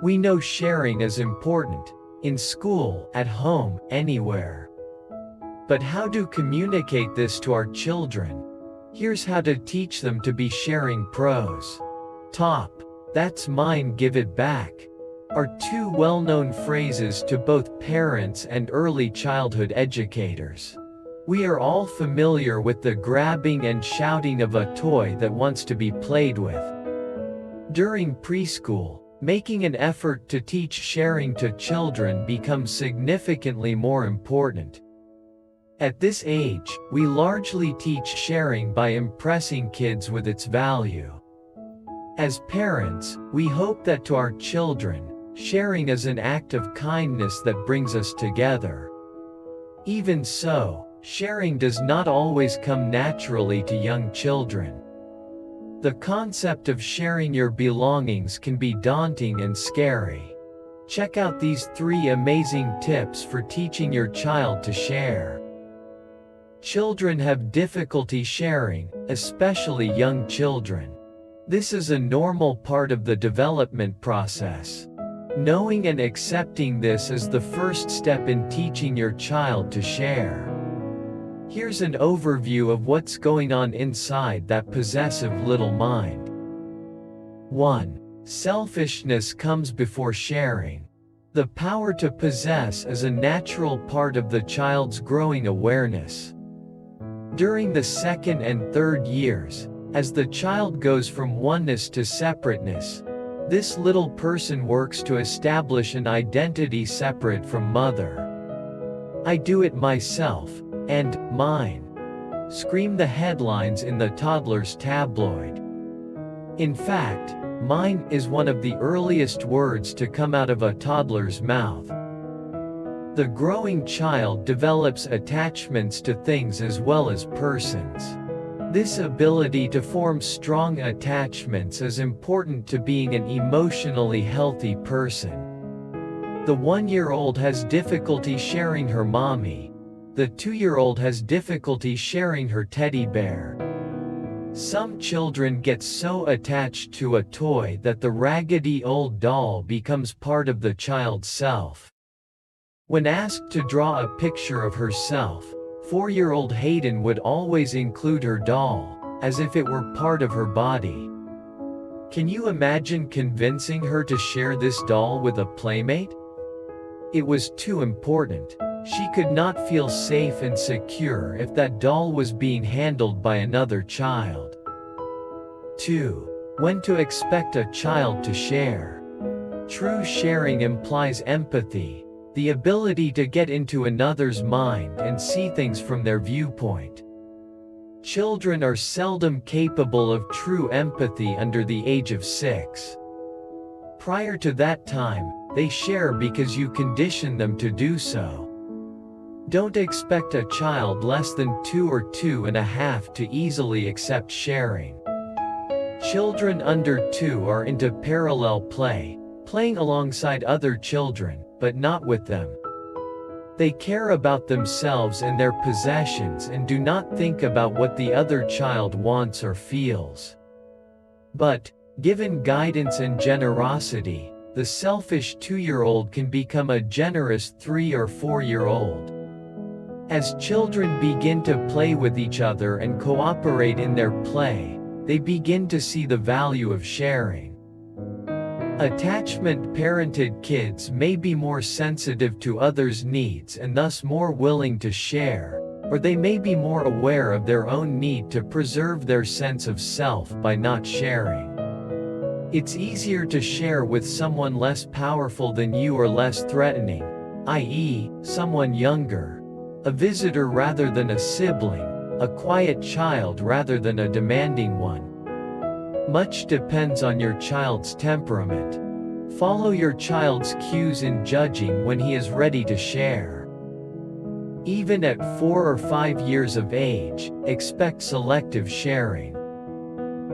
We know sharing is important, in school, at home, anywhere. But how to communicate this to our children? Here's how to teach them to be sharing pros. Top. That's mine, give it back, are two well-known phrases to both parents and early childhood educators. We are all familiar with the grabbing and shouting of a toy that wants to be played with. During preschool, making an effort to teach sharing to children becomes significantly more important. At this age, we largely teach sharing by impressing kids with its value. As parents, we hope that to our children, sharing is an act of kindness that brings us together. Even so, sharing does not always come naturally to young children. The concept of sharing your belongings can be daunting and scary. Check out these 3 amazing tips for teaching your child to share. Children have difficulty sharing, especially young children. This is a normal part of the development process. Knowing and accepting this is the first step in teaching your child to share. Here's an overview of what's going on inside that possessive little mind. 1. Selfishness comes before sharing. The power to possess is a natural part of the child's growing awareness. During the 2nd and 3rd years, as the child goes from oneness to separateness, this little person works to establish an identity separate from mother. I do it myself, and mine, scream the headlines in the toddler's tabloid. In fact, mine is one of the earliest words to come out of a toddler's mouth. The growing child develops attachments to things as well as persons. This ability to form strong attachments is important to being an emotionally healthy person. The 1-year-old has difficulty sharing her mommy. The 2-year-old has difficulty sharing her teddy bear. Some children get so attached to a toy that the raggedy old doll becomes part of the child's self. When asked to draw a picture of herself, 4-year-old Hayden would always include her doll, as if it were part of her body. Can you imagine convincing her to share this doll with a playmate? It was too important. She could not feel safe and secure if that doll was being handled by another child. 2. When to expect a child to share. True sharing implies empathy, the ability to get into another's mind and see things from their viewpoint. Children are seldom capable of true empathy under the age of 6. Prior to that time, they share because you condition them to do so. Don't expect a child less than 2 or 2.5 to easily accept sharing. Children under 2 are into parallel play, playing alongside other children, but not with them. They care about themselves and their possessions and do not think about what the other child wants or feels. But, given guidance and generosity, the selfish 2-year-old can become a generous 3 or 4-year-old. As children begin to play with each other and cooperate in their play, they begin to see the value of sharing. Attachment-parented kids may be more sensitive to others' needs and thus more willing to share, or they may be more aware of their own need to preserve their sense of self by not sharing. It's easier to share with someone less powerful than you or less threatening, i.e., someone younger, a visitor rather than a sibling, a quiet child rather than a demanding one. Much depends on your child's temperament. Follow your child's cues in judging when he is ready to share. Even at 4 or 5 years of age, expect selective sharing.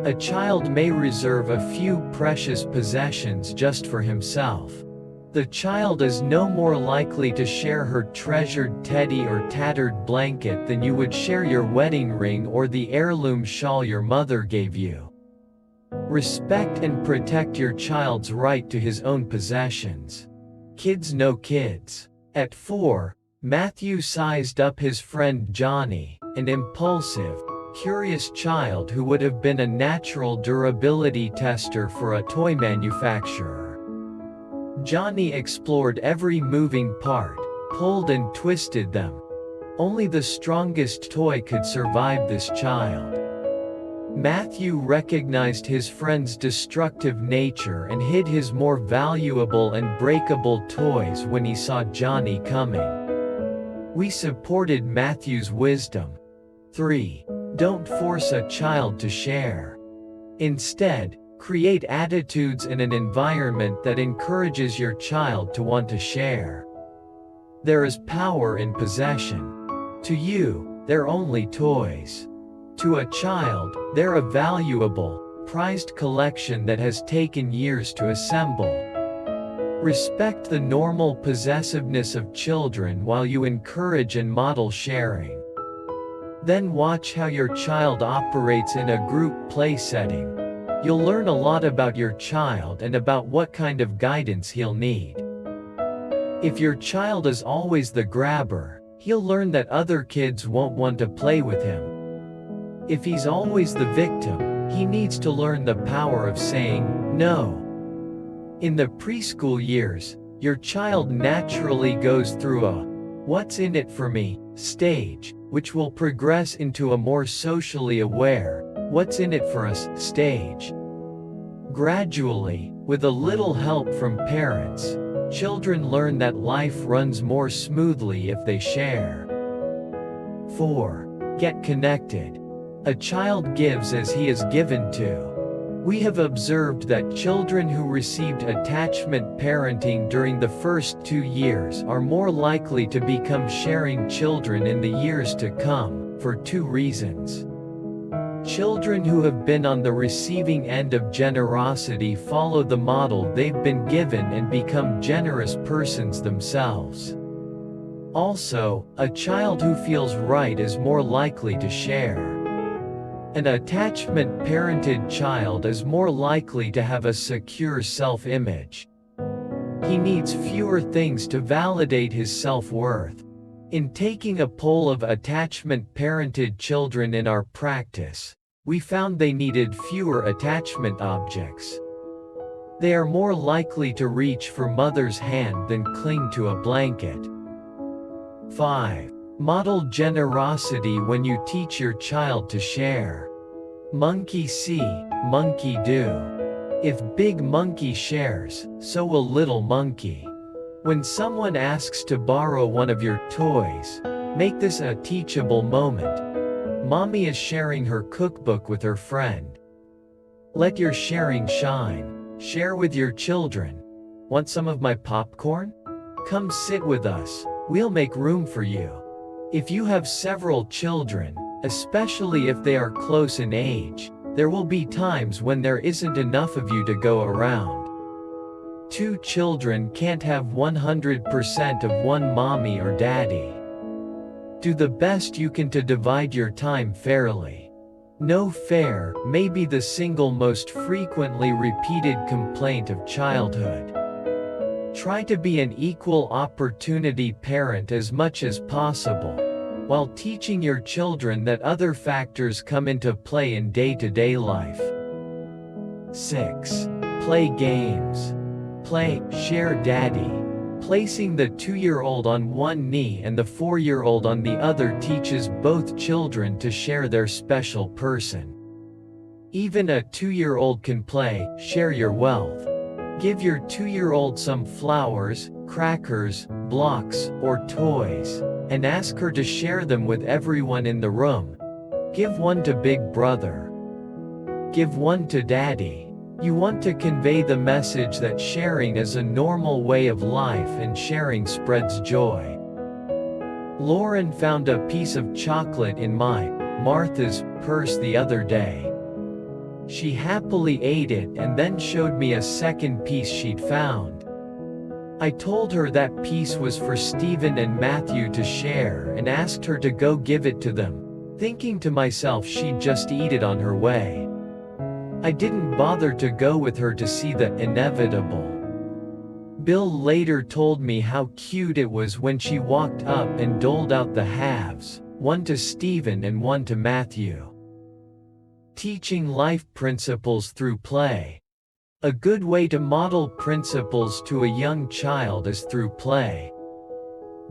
A child may reserve a few precious possessions just for himself. The child is no more likely to share her treasured teddy or tattered blanket than you would share your wedding ring or the heirloom shawl your mother gave you. Respect and protect your child's right to his own possessions. Kids know kids. At 4, Matthew sized up his friend Johnny, an impulsive, curious child who would have been a natural durability tester for a toy manufacturer. Johnny explored every moving part, pulled and twisted them. Only the strongest toy could survive this child. Matthew recognized his friend's destructive nature and hid his more valuable and breakable toys when he saw Johnny coming. We supported Matthew's wisdom. 3. Don't force a child to share. Instead, create attitudes and an environment that encourages your child to want to share. There is power in possession. To you, they're only toys. To a child, they're a valuable, prized collection that has taken years to assemble. Respect the normal possessiveness of children while you encourage and model sharing. Then watch how your child operates in a group play setting. You'll learn a lot about your child and about what kind of guidance he'll need. If your child is always the grabber, he'll learn that other kids won't want to play with him. If he's always the victim, he needs to learn the power of saying no. In the preschool years, your child naturally goes through a "what's in it for me" stage, which will progress into a more socially aware "what's in it for us" stage. Gradually, with a little help from parents, children learn that life runs more smoothly if they share. 4. Get connected. A child gives as he is given to. We have observed that children who received attachment parenting during the first 2 years are more likely to become sharing children in the years to come, for 2 reasons. Children who have been on the receiving end of generosity follow the model they've been given and become generous persons themselves. Also, a child who feels right is more likely to share. An attachment-parented child is more likely to have a secure self-image. He needs fewer things to validate his self-worth. In taking a poll of attachment-parented children in our practice, we found they needed fewer attachment objects. They are more likely to reach for mother's hand than cling to a blanket. 5. Model generosity when you teach your child to share. Monkey see, monkey do. If big monkey shares, so will little monkey. When someone asks to borrow one of your toys, make this a teachable moment. Mommy is sharing her cookbook with her friend. Let your sharing shine. Share with your children. Want some of my popcorn? Come sit with us. We'll make room for you. If you have several children, especially if they are close in age, there will be times when there isn't enough of you to go around. 2 children can't have 100% of one mommy or daddy. Do the best you can to divide your time fairly. No fair may be the single most frequently repeated complaint of childhood. Try to be an equal opportunity parent as much as possible, while teaching your children that other factors come into play in day-to-day life. 6. Play games. Play, share daddy. Placing the 2-year-old on one knee and the 4-year-old on the other teaches both children to share their special person. Even a 2-year-old can play, share your wealth. Give your 2-year-old some flowers, crackers, blocks, or toys, and ask her to share them with everyone in the room. Give one to Big Brother. Give one to Daddy. You want to convey the message that sharing is a normal way of life and sharing spreads joy. Lauren found a piece of chocolate in Martha's purse the other day. She happily ate it and then showed me a second piece she'd found. I told her that piece was for Stephen and Matthew to share and asked her to go give it to them, thinking to myself she'd just eat it on her way. I didn't bother to go with her to see the inevitable. Bill later told me how cute it was when she walked up and doled out the halves, one to Stephen and one to Matthew. Teaching life principles through play. A good way to model principles to a young child is through play.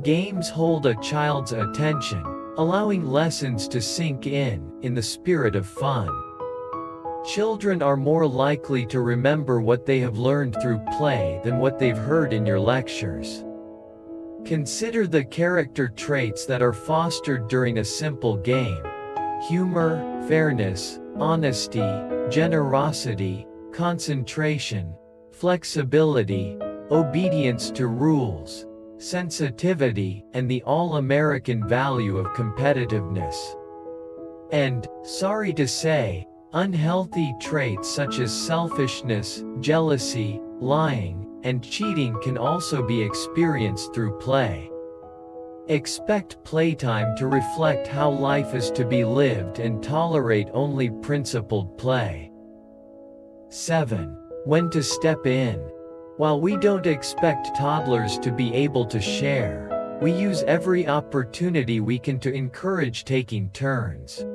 Games hold a child's attention, allowing lessons to sink in the spirit of fun. Children are more likely to remember what they have learned through play than what they've heard in your lectures. Consider the character traits that are fostered during a simple game: humor, fairness, honesty, generosity, concentration, flexibility, obedience to rules, sensitivity, and the all-American value of competitiveness. And, sorry to say, unhealthy traits such as selfishness, jealousy, lying, and cheating can also be experienced through play. Expect playtime to reflect how life is to be lived and tolerate only principled play. 7. When to step in. While we don't expect toddlers to be able to share, we use every opportunity we can to encourage taking turns.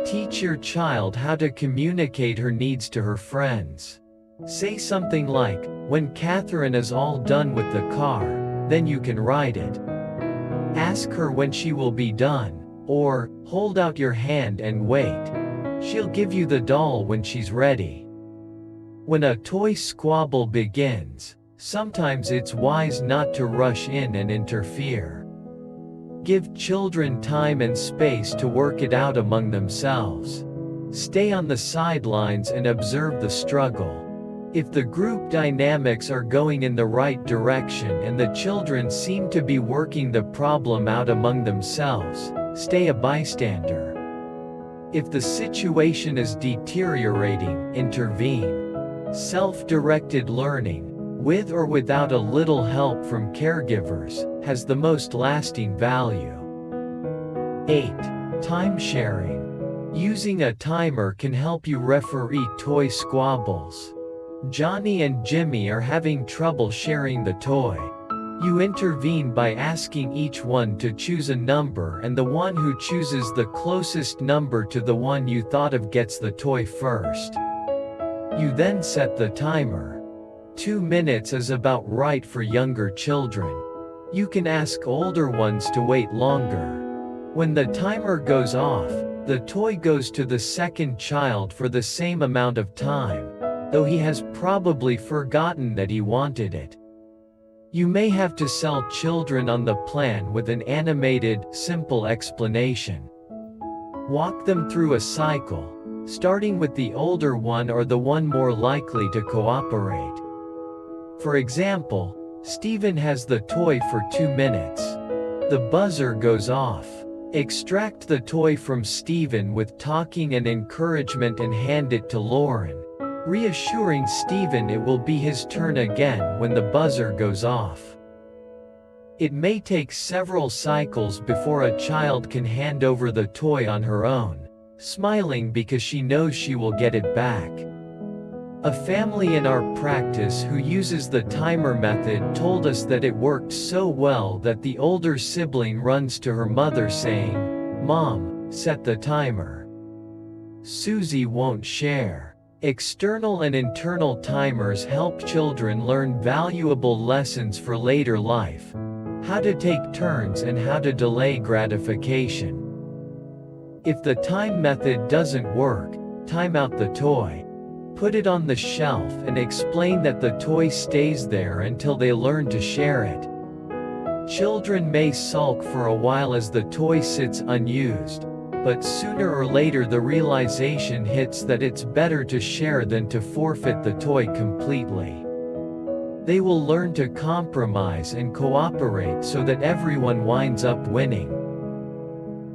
Teach your child how to communicate her needs to her friends. Say something like, "When Catherine is all done with the car, then you can ride it." Ask her when she will be done, or, "Hold out your hand and wait. She'll give you the doll when she's ready." When a toy squabble begins, sometimes it's wise not to rush in and interfere. Give children time and space to work it out among themselves. Stay on the sidelines and observe the struggle. If the group dynamics are going in the right direction and the children seem to be working the problem out among themselves, stay a bystander. If the situation is deteriorating, intervene. Self-directed learning, with or without a little help from caregivers, has the most lasting value. 8. Time sharing. Using a timer can help you referee toy squabbles. Johnny and Jimmy are having trouble sharing the toy. You intervene by asking each one to choose a number, and the one who chooses the closest number to the one you thought of gets the toy first. You then set the timer. 2 minutes is about right for younger children. You can ask older ones to wait longer. When the timer goes off, the toy goes to the second child for the same amount of time, though he has probably forgotten that he wanted it. You may have to sell children on the plan with an animated, simple explanation. Walk them through a cycle, starting with the older one or the one more likely to cooperate. For example, Stephen has the toy for 2 minutes. The buzzer goes off. Extract the toy from Stephen with talking and encouragement and hand it to Lauren, reassuring Stephen it will be his turn again when the buzzer goes off. It may take several cycles before a child can hand over the toy on her own, smiling because she knows she will get it back. A family in our practice who uses the timer method told us that it worked so well that the older sibling runs to her mother saying, "Mom, set the timer." Susie won't share. External and internal timers help children learn valuable lessons for later life: how to take turns and how to delay gratification. If the time method doesn't work, time out the toy. Put it on the shelf and explain that the toy stays there until they learn to share it. Children may sulk for a while as the toy sits unused, but sooner or later the realization hits that it's better to share than to forfeit the toy completely. They will learn to compromise and cooperate so that everyone winds up winning.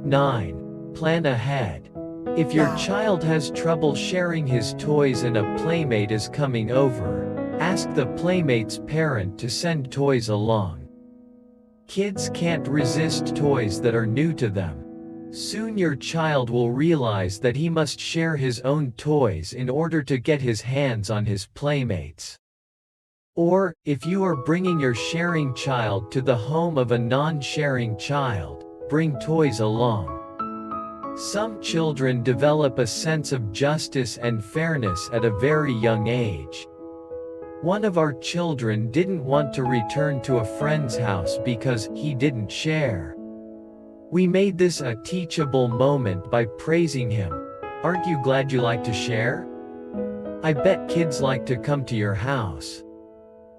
9. Plan ahead. If your child has trouble sharing his toys and a playmate is coming over, ask the playmate's parent to send toys along. Kids can't resist toys that are new to them. Soon your child will realize that he must share his own toys in order to get his hands on his playmates. Or, if you are bringing your sharing child to the home of a non-sharing child, bring toys along. Some children develop a sense of justice and fairness at a very young age. One of our children didn't want to return to a friend's house because he didn't share. We made this a teachable moment by praising him. "Aren't you glad you like to share? I bet kids like to come to your house."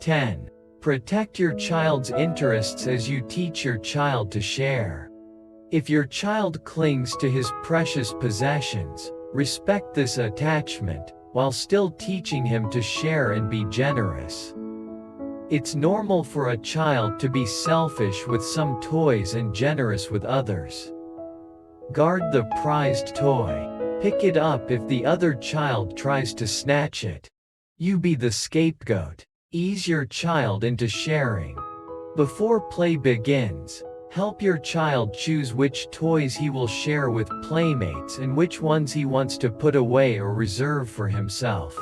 10. Protect your child's interests as you teach your child to share. If your child clings to his precious possessions, respect this attachment, while still teaching him to share and be generous. It's normal for a child to be selfish with some toys and generous with others. Guard the prized toy. Pick it up if the other child tries to snatch it. You be the scapegoat. Ease your child into sharing. Before play begins, help your child choose which toys he will share with playmates and which ones he wants to put away or reserve for himself.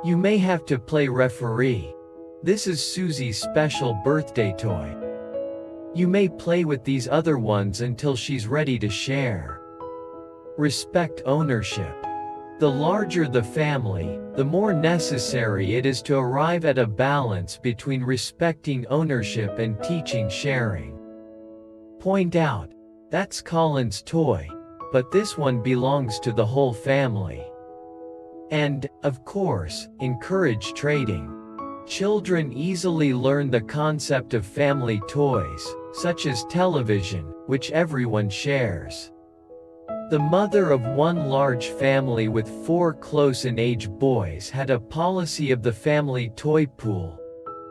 You may have to play referee. This is Susie's special birthday toy. You may play with these other ones until she's ready to share. Respect ownership. The larger the family, the more necessary it is to arrive at a balance between respecting ownership and teaching sharing. Point out, "That's Colin's toy, but this one belongs to the whole family." And, of course, encourage trading. Children easily learn the concept of family toys, such as television, which everyone shares. The mother of one large family with 4 close-in-age boys had a policy of the family toy pool.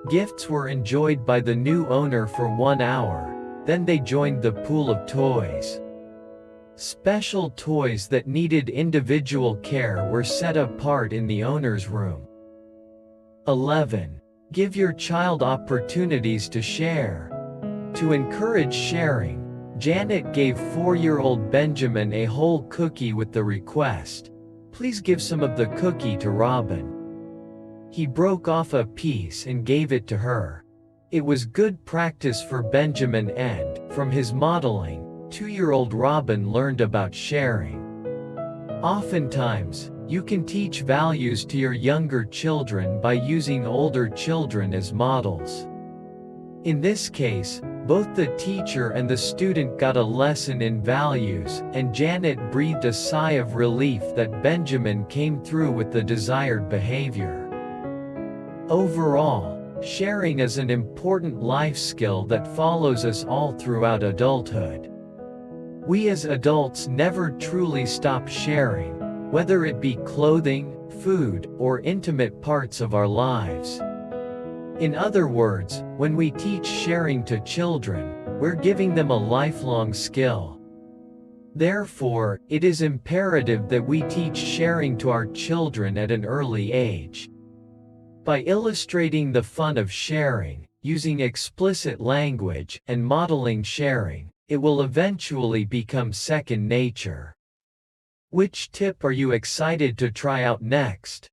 Gifts were enjoyed by the new owner for 1 hour, then they joined the pool of toys. Special toys that needed individual care were set apart in the owner's room. 11. Give your child opportunities to share. To encourage sharing, Janet gave 4-year-old Benjamin a whole cookie with the request, "Please give some of the cookie to Robin." He broke off a piece and gave it to her. It was good practice for Benjamin and, from his modeling, 2-year-old Robin learned about sharing. Oftentimes, you can teach values to your younger children by using older children as models. In this case, both the teacher and the student got a lesson in values, and Janet breathed a sigh of relief that Benjamin came through with the desired behavior. Overall, sharing is an important life skill that follows us all throughout adulthood. We as adults never truly stop sharing, whether it be clothing, food, or intimate parts of our lives. In other words, when we teach sharing to children, we're giving them a lifelong skill. Therefore, it is imperative that we teach sharing to our children at an early age. By illustrating the fun of sharing, using explicit language, and modeling sharing, it will eventually become second nature. Which tip are you excited to try out next?